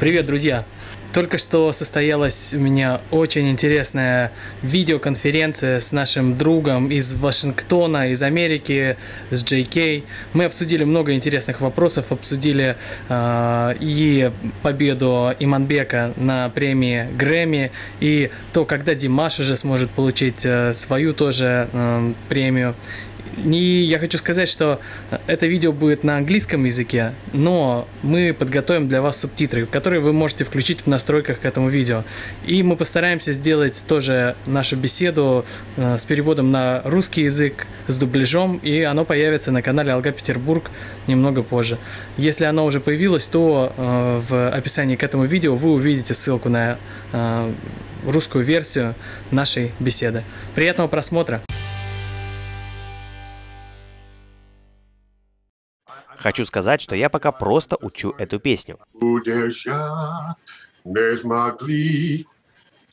Привет, друзья! Только что состоялась у меня очень интересная видеоконференция с нашим другом из Вашингтона, из Америки, с JK. Мы обсудили много интересных вопросов, обсудили и победу Иманбека на премии Грэмми, и то, когда Димаш уже сможет получить свою тоже премию. И я хочу сказать, что это видео будет на английском языке, но мы подготовим для вас субтитры, которые вы можете включить в настройках к этому видео. И мы постараемся сделать тоже нашу беседу с переводом на русский язык, с дубляжом, и оно появится на канале Алга Петербург немного позже. Если оно уже появилось, то в описании к этому видео вы увидите ссылку на русскую версию нашей беседы. Приятного просмотра! Хочу сказать, что я пока просто учу эту песню. Не смогли,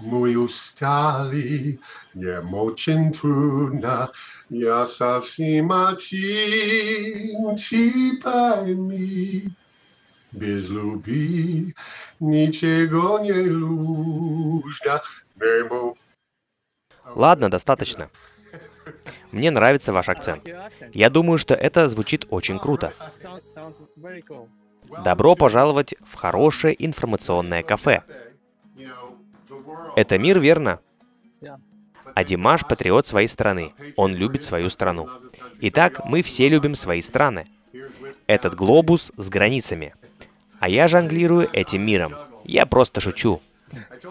мы устали, мне очень трудно, я совсем один, ты пойми, без любви ничего не нужно. Ладно, достаточно. Мне нравится ваш акцент. Я думаю, что это звучит очень круто. Добро пожаловать в хорошее информационное кафе. Это мир, верно? А Димаш — патриот своей страны. Он любит свою страну. Итак, мы все любим свои страны. Этот глобус с границами. А я жонглирую этим миром. Я просто шучу.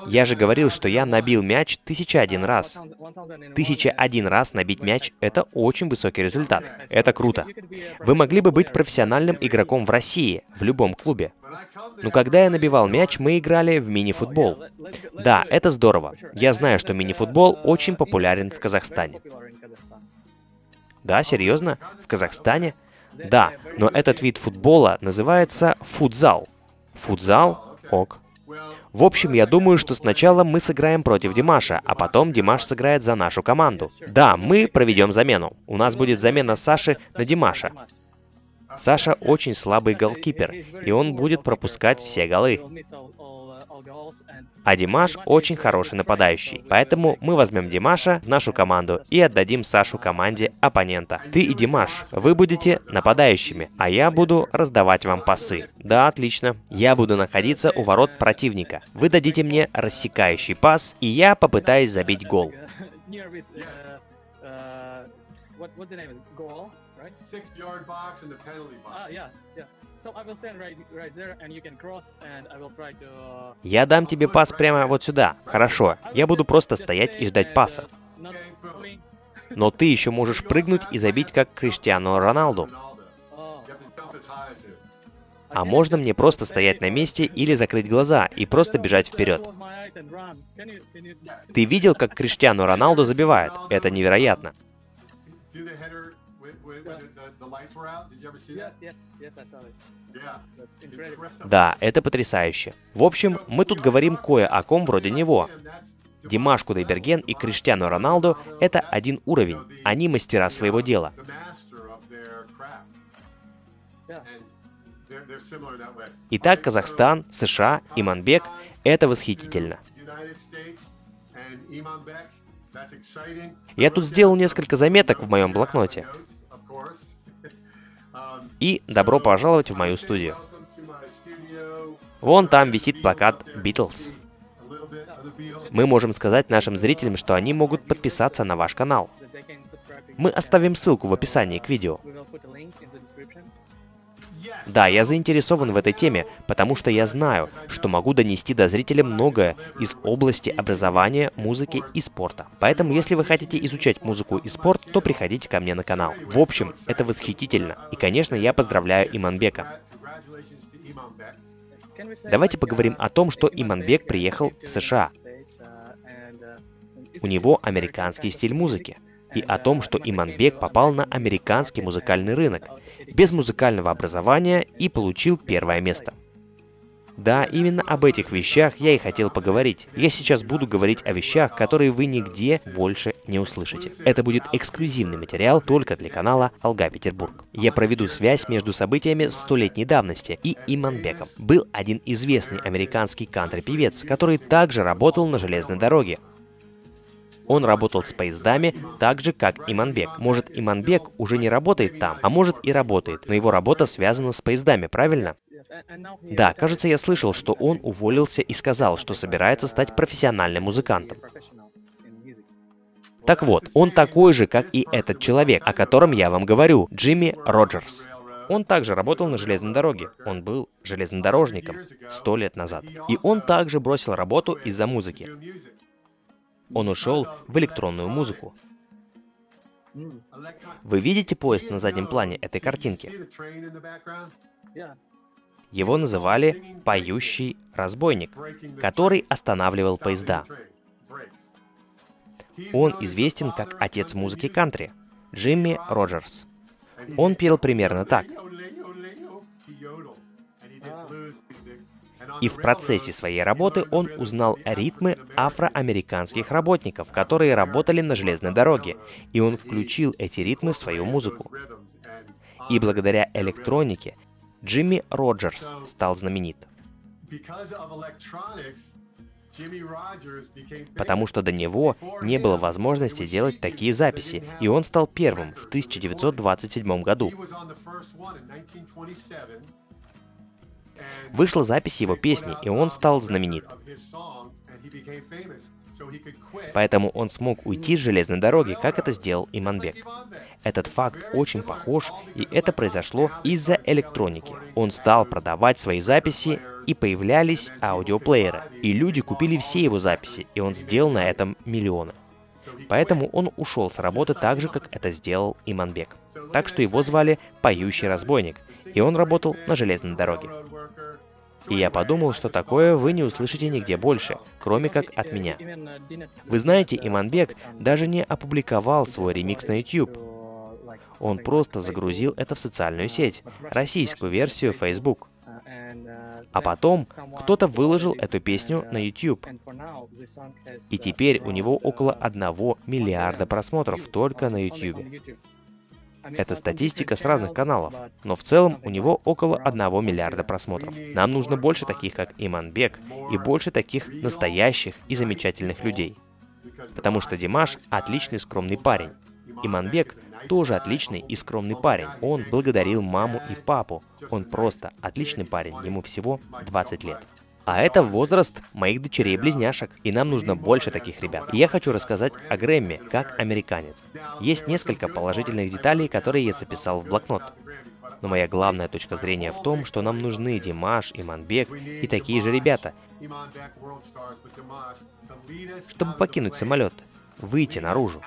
Я же говорил, что я набил мяч 1001 раз. 1001 раз набить мяч — это очень высокий результат. Это круто. Вы могли бы быть профессиональным игроком в России, в любом клубе. Но когда я набивал мяч, мы играли в мини-футбол. Да, это здорово. Я знаю, что мини-футбол очень популярен в Казахстане. Да, серьезно? В Казахстане? Да, но этот вид футбола называется футзал. Футзал? Ок. В общем, я думаю, что сначала мы сыграем против Димаша, а потом Димаш сыграет за нашу команду. Да, мы проведем замену. У нас будет замена Саши на Димаша. Саша очень слабый голкипер, и он будет пропускать все голы. А Димаш очень хороший нападающий. Поэтому мы возьмем Димаша в нашу команду и отдадим Сашу команде оппонента. Ты и Димаш, вы будете нападающими, а я буду раздавать вам пасы. Да, отлично. Я буду находиться у ворот противника. Вы дадите мне рассекающий пас, и я попытаюсь забить гол. Я дам тебе пас прямо вот сюда. Хорошо. Я буду просто стоять и ждать паса. Но ты еще можешь прыгнуть и забить, как Криштиану Роналду. А можно мне просто стоять на месте или закрыть глаза и просто бежать вперед? Ты видел, как Криштиану Роналду забивает? Это невероятно. Да, это потрясающе. В общем, мы тут говорим кое о ком вроде него. Димаш Кудайберген и Криштиану Роналду — это один уровень. Они мастера своего дела. Итак, Казахстан, США, Иманбек — это восхитительно. Я тут сделал несколько заметок в моем блокноте. И добро пожаловать в мою студию. Вон там висит плакат Beatles. Мы можем сказать нашим зрителям, что они могут подписаться на ваш канал. Мы оставим ссылку в описании к видео. Да, я заинтересован в этой теме, потому что я знаю, что могу донести до зрителя многое из области образования, музыки и спорта. Поэтому, если вы хотите изучать музыку и спорт, то приходите ко мне на канал. В общем, это восхитительно. И, конечно, я поздравляю Иманбека. Давайте поговорим о том, что Иманбек приехал в США. У него американский стиль музыки. И о том, что Иманбек попал на американский музыкальный рынок без музыкального образования и получил первое место. Да, именно об этих вещах я и хотел поговорить. Я сейчас буду говорить о вещах, которые вы нигде больше не услышите. Это будет эксклюзивный материал только для канала Алга Петербург. Я проведу связь между событиями столетней давности и Иманбеком. Был один известный американский кантри-певец, который также работал на железной дороге. Он работал с поездами так же, как Иманбек. Может, Иманбек уже не работает там, а может и работает, но его работа связана с поездами, правильно? Да, кажется, я слышал, что он уволился и сказал, что собирается стать профессиональным музыкантом. Так вот, он такой же, как и этот человек, о котором я вам говорю, Джимми Роджерс. Он также работал на железной дороге. Он был железнодорожником 100 лет назад. И он также бросил работу из-за музыки. Он ушел в электронную музыку. Вы видите поезд на заднем плане этой картинки? Его называли «поющий разбойник», который останавливал поезда. Он известен как отец музыки кантри, Джимми Роджерс. Он пел примерно так. И в процессе своей работы он узнал ритмы афроамериканских работников, которые работали на железной дороге, и он включил эти ритмы в свою музыку. И благодаря электронике Джимми Роджерс стал знаменит. Потому что до него не было возможности делать такие записи, и он стал первым в 1927 году. Вышла запись его песни, и он стал знаменит. Поэтому он смог уйти с железной дороги, как это сделал Иманбек. Этот факт очень похож, и это произошло из-за электроники. Он стал продавать свои записи, и появлялись аудиоплееры, и люди купили все его записи, и он сделал на этом миллионы. Поэтому он ушел с работы так же, как это сделал Иманбек. Так что его звали «Поющий разбойник», и он работал на железной дороге. И я подумал, что такое вы не услышите нигде больше, кроме как от меня. Вы знаете, Иманбек даже не опубликовал свой ремикс на YouTube. Он просто загрузил это в социальную сеть, российскую версию Facebook. А потом кто-то выложил эту песню на YouTube. И теперь у него около 1 миллиарда просмотров только на YouTube. Это статистика с разных каналов, но в целом у него около 1 миллиарда просмотров. Нам нужно больше таких, как Иманбек, и больше таких настоящих и замечательных людей. Потому что Димаш отличный скромный парень. Иманбек тоже отличный и скромный парень. Он благодарил маму и папу. Он просто отличный парень, ему всего 20 лет. А это возраст моих дочерей-близняшек, и нам нужно больше таких ребят. И я хочу рассказать о Грэмми, как американец. Есть несколько положительных деталей, которые я записал в блокнот. Но моя главная точка зрения в том, что нам нужны Димаш, Иманбек и такие же ребята, чтобы покинуть самолет, выйти наружу.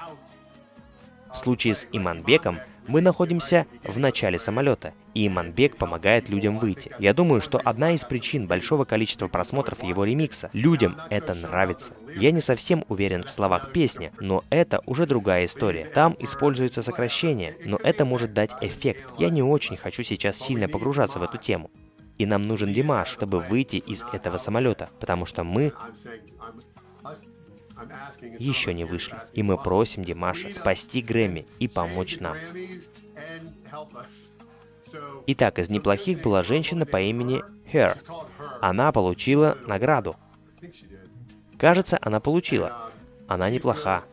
В случае с Иманбеком мы находимся в начале самолета, и Иманбек помогает людям выйти. Я думаю, что одна из причин большого количества просмотров его ремикса — людям это нравится. Я не совсем уверен в словах песни, но это уже другая история. Там используется сокращение, но это может дать эффект. Я не очень хочу сейчас сильно погружаться в эту тему. И нам нужен Димаш, чтобы выйти из этого самолета, потому что мы еще не вышли. И мы просим Димаша спасти Грэмми и помочь нам. Итак, из неплохих была женщина по имени Her. Она получила награду. Кажется, она получила. Она неплоха.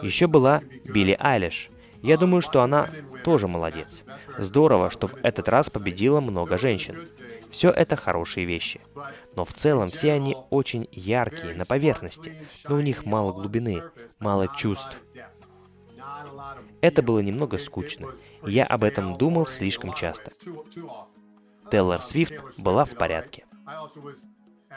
Еще была Билли Айлиш. Я думаю, что она тоже молодец. Здорово, что в этот раз победило много женщин. Все это хорошие вещи. Но в целом все они очень яркие, на поверхности, но у них мало глубины, мало чувств. Это было немного скучно. Я об этом думал слишком часто. Тейлор Свифт была в порядке.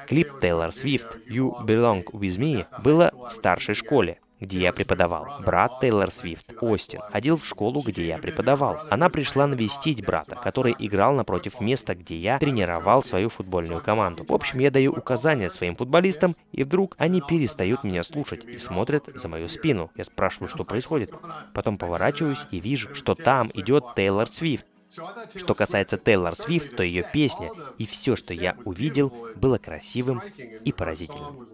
Клип Тейлор Свифт «You Belong With Me» было в старшей школе, где я преподавал. Брат Тейлор Свифт, Остин, ходил в школу, где я преподавал. Она пришла навестить брата, который играл напротив места, где я тренировал свою футбольную команду. В общем, я даю указания своим футболистам, и вдруг они перестают меня слушать и смотрят за мою спину. Я спрашиваю, что происходит. Потом поворачиваюсь и вижу, что там идет Тейлор Свифт. Что касается Тейлор Свифт, то ее песня и все, что я увидел, было красивым и поразительным.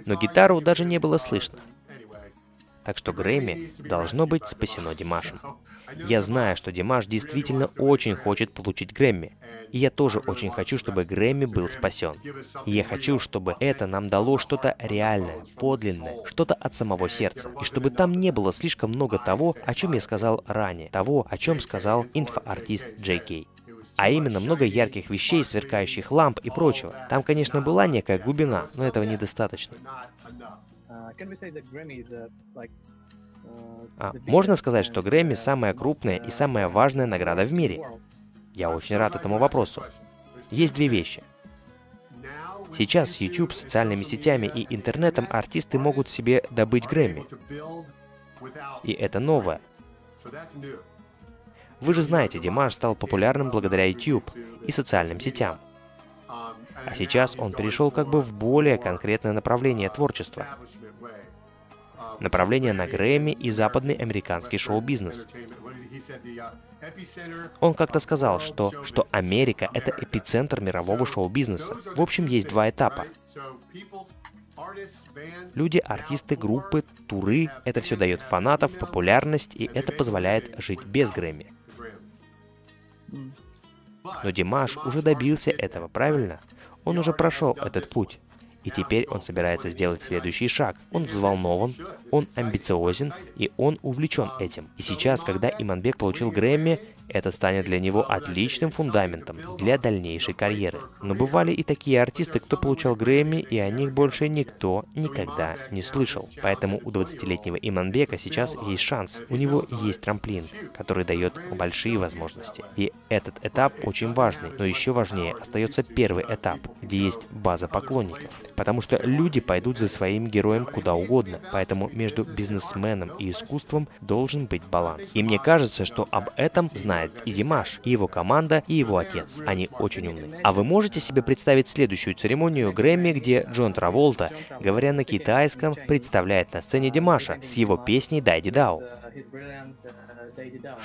Но гитару даже не было слышно. Так что Грэмми должно быть спасено Димашем. Я знаю, что Димаш действительно очень хочет получить Грэмми. И я тоже очень хочу, чтобы Грэмми был спасен. И я хочу, чтобы это нам дало что-то реальное, подлинное, что-то от самого сердца. И чтобы там не было слишком много того, о чем я сказал ранее, того, о чем сказал инфоартист Джей. А именно много ярких вещей, сверкающих ламп и прочего. Там, конечно, была некая глубина, но этого недостаточно. Можно сказать, что Грэмми самая крупная и самая важная награда в мире? Я очень рад этому вопросу. Есть две вещи. Сейчас с YouTube, социальными сетями и интернетом артисты могут себе добыть Грэмми. И это новое. Вы же знаете, Димаш стал популярным благодаря YouTube и социальным сетям. А сейчас он перешел как бы в более конкретное направление творчества. Направление на Грэмми и западный американский шоу-бизнес. Он как-то сказал, что Америка — это эпицентр мирового шоу-бизнеса. В общем, есть два этапа. Люди, артисты, группы, туры — это все дает фанатов, популярность, и это позволяет жить без Грэмми. Но Димаш уже добился этого, правильно? Он уже прошел этот путь. И теперь он собирается сделать следующий шаг. Он взволнован, он амбициозен, и он увлечен этим. И сейчас, когда Иманбек получил Грэмми, это станет для него отличным фундаментом для дальнейшей карьеры. Но бывали и такие артисты, кто получал Грэмми, и о них больше никто никогда не слышал. Поэтому у 20-летнего Иманбека сейчас есть шанс. У него есть трамплин, который дает большие возможности. И этот этап очень важный, но еще важнее остается первый этап, где есть база поклонников. Потому что люди пойдут за своим героем куда угодно. Поэтому между бизнесменом и искусством должен быть баланс. И мне кажется, что об этом знает и Димаш, и его команда, и его отец. Они очень умны. А вы можете себе представить следующую церемонию Грэмми, где Джон Траволта, говоря на китайском, представляет на сцене Димаша с его песней «Дайди Дау»?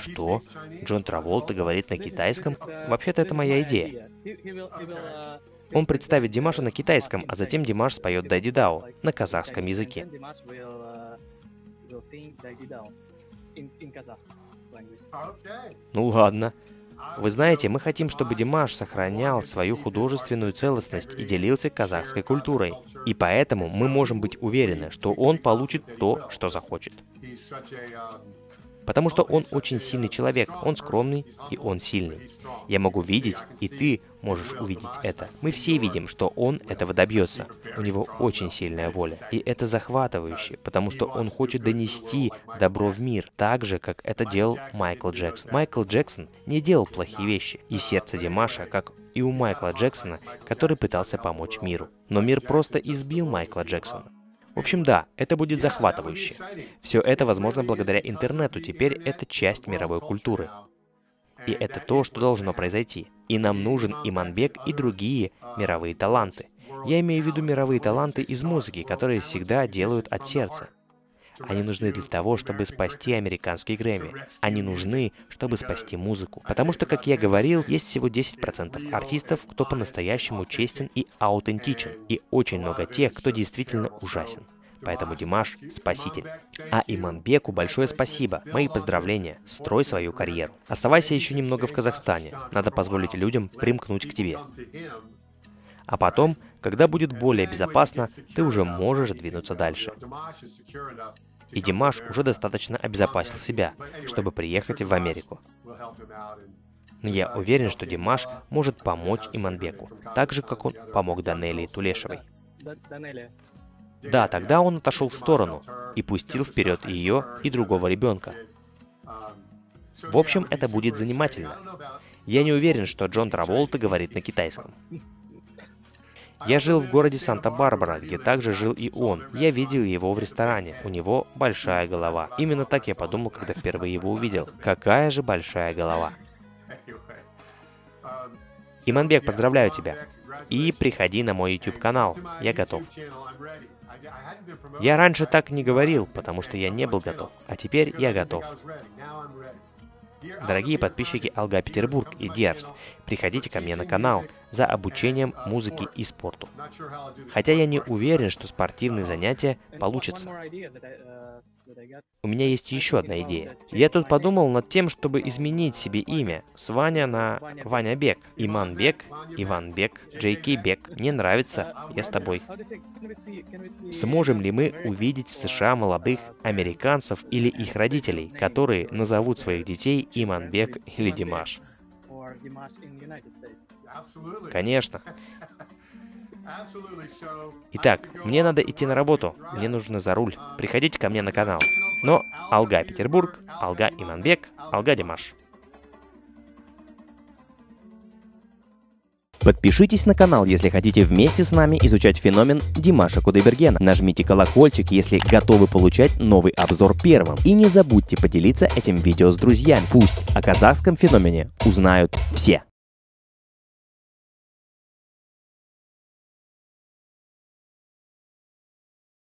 Что? Джон Траволта говорит на китайском? Вообще-то это моя идея. Он представит Димаша на китайском, а затем Димаш споет «Дайди Дау» на казахском языке. Ну ладно. Вы знаете, мы хотим, чтобы Димаш сохранял свою художественную целостность и делился казахской культурой. И поэтому мы можем быть уверены, что он получит то, что захочет. Потому что он очень сильный человек, он скромный и он сильный. Я могу видеть, и ты можешь увидеть это. Мы все видим, что он этого добьется. У него очень сильная воля. И это захватывающе, потому что он хочет донести добро в мир, так же, как это делал Майкл Джексон. Майкл Джексон не делал плохие вещи. И сердце Димаша, как и у Майкла Джексона, который пытался помочь миру. Но мир просто избил Майкла Джексона. В общем, да, это будет захватывающе. Все это возможно благодаря интернету, теперь это часть мировой культуры. И это то, что должно произойти. И нам нужен Иманбек и другие мировые таланты. Я имею в виду мировые таланты из музыки, которые всегда делают от сердца. Они нужны для того, чтобы спасти американский Грэмми. Они нужны, чтобы спасти музыку. Потому что, как я говорил, есть всего 10% артистов, кто по-настоящему честен и аутентичен. И очень много тех, кто действительно ужасен. Поэтому Димаш — спаситель. А Иманбеку большое спасибо. Мои поздравления. Строй свою карьеру. Оставайся еще немного в Казахстане. Надо позволить людям примкнуть к тебе. А потом, когда будет более безопасно, ты уже можешь двинуться дальше. И Димаш уже достаточно обезопасил себя, чтобы приехать в Америку. Но я уверен, что Димаш может помочь Иманбеку, так же, как он помог Данелии Тулешевой. Да, тогда он отошел в сторону и пустил вперед ее и другого ребенка. В общем, это будет занимательно. Я не уверен, что Джон Траволта говорит на китайском. Я жил в городе Санта-Барбара, где также жил и он. Я видел его в ресторане. У него большая голова. Именно так я подумал, когда впервые его увидел. Какая же большая голова. Иманбек, поздравляю тебя. И приходи на мой YouTube-канал. Я готов. Я раньше так не говорил, потому что я не был готов, а теперь я готов. Дорогие подписчики Алга Петербург и Диарс, приходите ко мне на канал за обучением музыке и спорту. Хотя я не уверен, что спортивные занятия получатся. У меня есть еще одна идея. Я тут подумал над тем, чтобы изменить себе имя с Ваня на Ваня Бек, Иман Бек, Иван Бек, Джейкей Бек. Мне нравится, я с тобой. Сможем ли мы увидеть в США молодых американцев или их родителей, которые назовут своих детей Иман Бек или Димаш? Конечно. Итак, мне надо идти на работу, мне нужно за руль. Приходите ко мне на канал. Но Алга Петербург, Алга Иманбек, Алга Димаш. Подпишитесь на канал, если хотите вместе с нами изучать феномен Димаша Кудайбергена. Нажмите колокольчик, если готовы получать новый обзор первым. И не забудьте поделиться этим видео с друзьями. Пусть о казахском феномене узнают все.